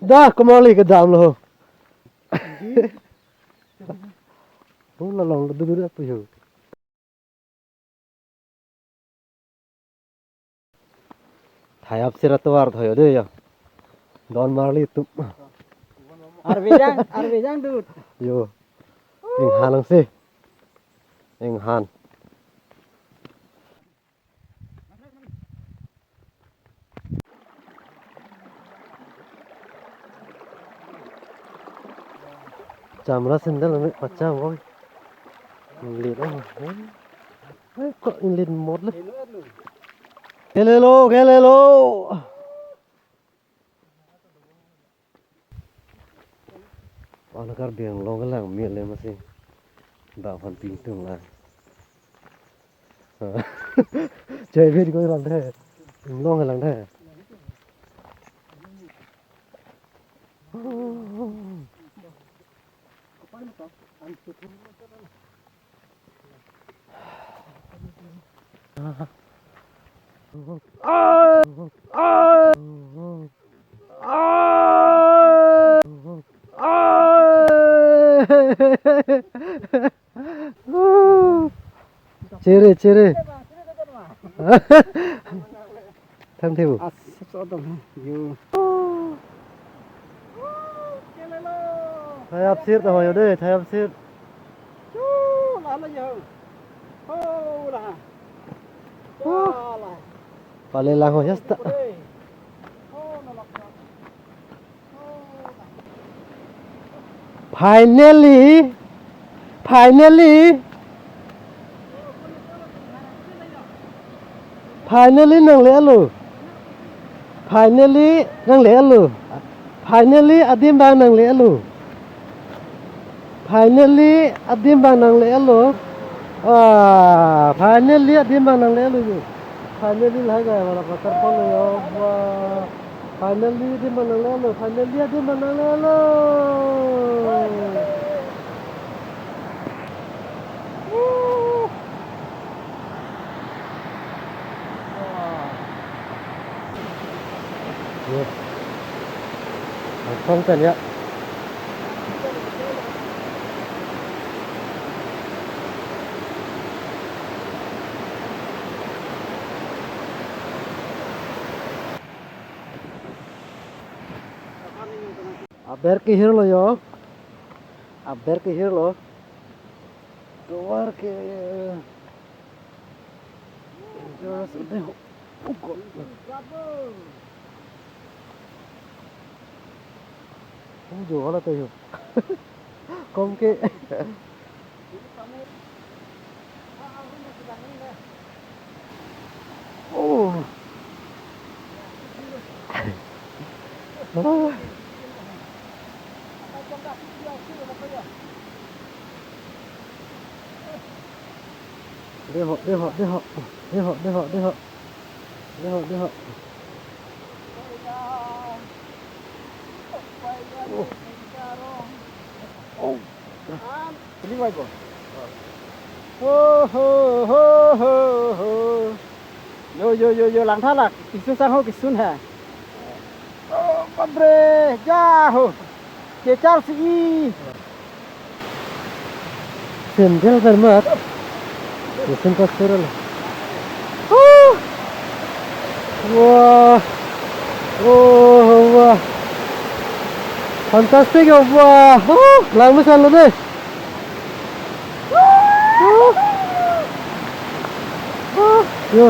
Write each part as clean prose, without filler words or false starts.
Dah kembali ke dalam loh. Long dulu apa yuk? Thayap siratuar thoyo deh ya. Don marli tu. Arbejang dud. Yo. Ing hanang sih. Ing han. Camera sendal ambil pacang koi. Ngeliat kok ngeliat mod lah. Kelelo. Nakar biang long lang miet le masih. Ba fan pintung lah. Chơi biết coi làm thế. Long lang thế. Cere. Tham theo. Thayap sir tahoyo deh, thayap sir. Palelang ho yasta. Finally nang le lu. Finally adim bang nang le lu. Finally adim bang nang le lu. Finally adim bang nang le lu. Finally lah gaya wala patar pon yo. Finally adim bang nang le lu. Không cần ạ. Aber ke hir lo yo. Keluar ke. Jelas udah. Không rủa là tôi hiểu. Không kệ. Đưa họ. Ini baik kok. Yo lang thalak kisun sang ho kisun ha. Babre jaho. Kecal si. Sendal bermat. Kisun pastoral. Wah. Fantastic ya, wah. Lang besar lo deh. Yo.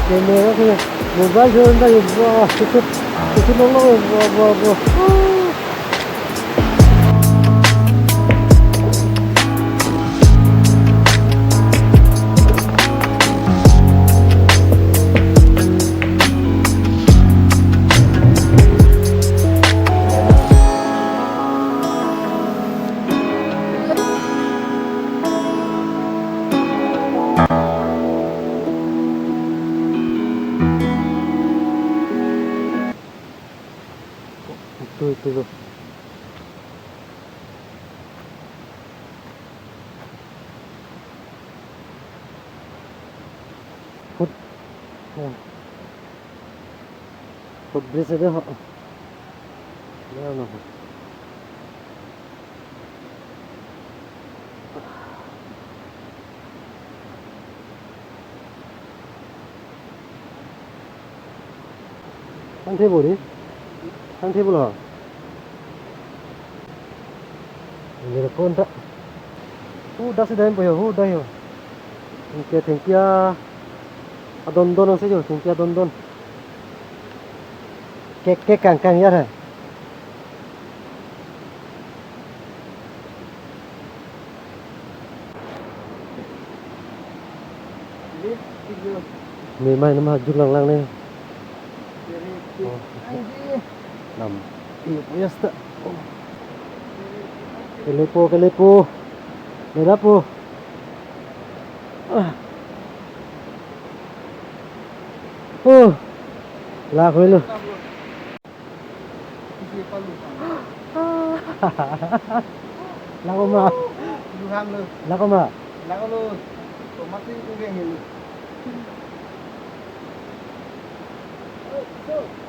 Kamera kaya mobile phone tayo wah cukup nongol wah. Itu tuh. Food. Oh. Footbridge itu. Ya, no. Timetable ni? Timetable ha? Ini ada kontak. Dah sudah sampai ho, dah yo. Thank you. Adon-don ang sayo, thank you adon-don. Kek kang ya ha. May nama julang lang ni. Nam. Iya sta. Kelepo. Merah po. Lah ko lo. Lako ma. Luham lo. Lako ma. Lako lo. Tomati ko gengin.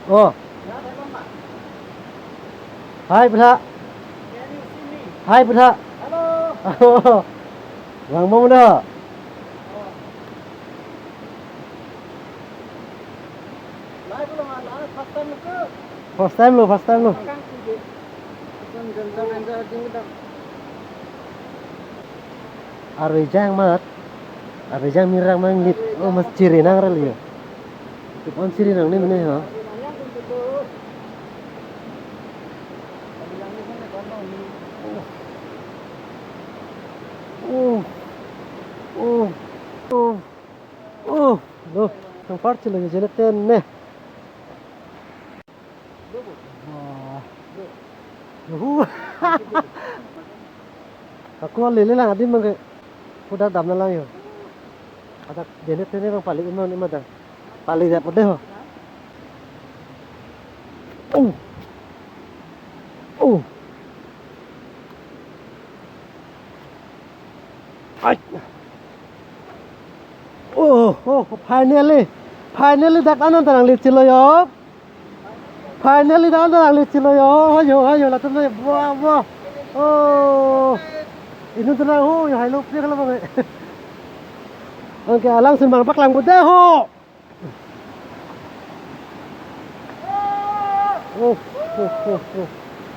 Oh. Hai Budha. Hai Budha. Halo. Bang mau dah. Live lo mana? First time lo. Arwejang mirang mang lit. Oh mas ciri nang rel yo. On ciri nang ni mana ha? Loh, yang parti lagi jalan tenne. Aku lele lang adi mang udah dam na lang yo. Ada jenet tenne bang paling imam ni mada. Paling dapat deh ho. Ay. Finally dak anon tarang lit chilo yo. Finally dak anon tarang lit chilo yo. Hayo la tumne wah. Oh. Inu tarang ho yo hailo pia kala bang. Oke, langsung bang paklang bude ho.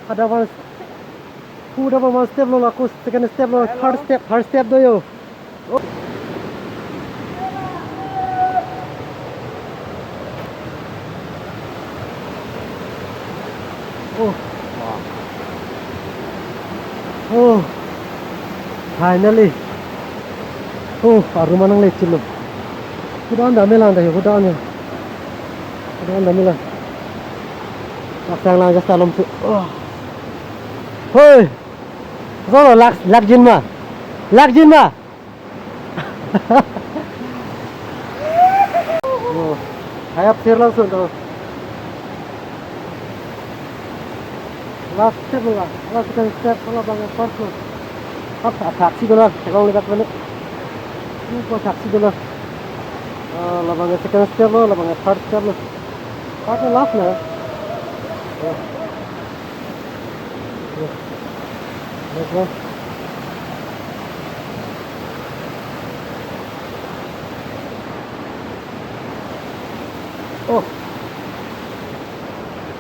Ada one. Udah one step lo aku second step lo third step do yo. Finally. Rumah nang lecil lo. Udah anda melang dah yo, udah anda melang. Pasang lang sa salom tu. Hoy. Solo lagjin ma. Hayap sir langsung tu. Last step lah. Last step kalau bang first lo. Taksi dulu, kalau lihat mana. Ini kok taksi dulu. Labang second step lo, labang third step lo. Part last na. Let's go.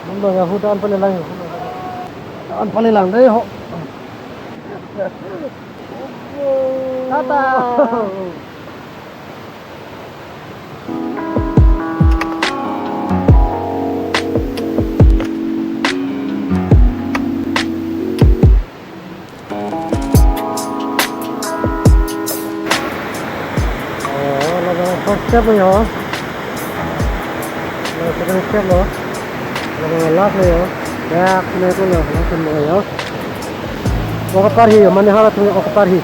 Mambang hutan palilang. Hutan palilang deh ho. Tata. First step mo yo. Second step lo. Mga last lo yo. Back na ito lo. Langsung mo yo. Okapar hi yo. Mane halat mo okapar hi.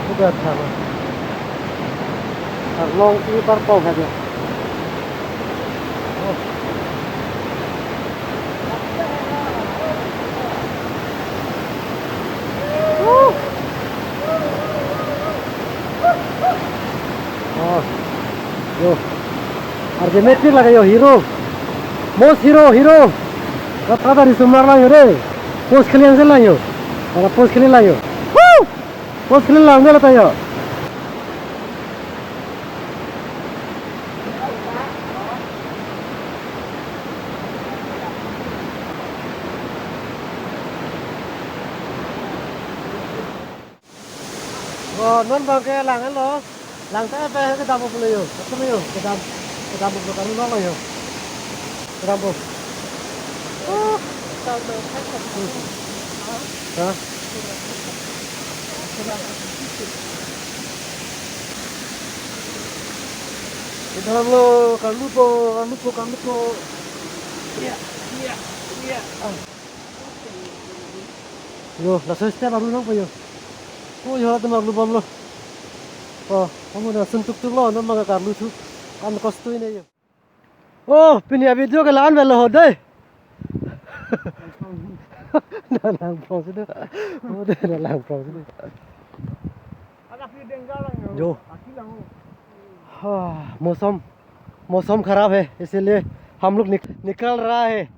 Sudah sama. Long ini parpau saja. ये metric लगा यो hero most hero kata dari Sumbar lah yo deh post kalian sih lah yo ada post kalian lah yo post kalian lah nggak tahu yo non bangke langan lo lang teh apa ke dapur dulu yo ketemu yo ke dapur bukan lo lo yo ke dapur hah di dalam lo kan lupa iya yo la sesta baru nang po yo oh yo teman lu bom lo oh kamu udah sentuk tuh lo nama gak karlu tuh kan kostu ini yo oh punya video ke lahan belo hodai dalam proses itu udah dalam proses itu Ada video enggak जो Akilang हो हाँ मौसम खराब है इसीलिए हम लोग निकल रहा है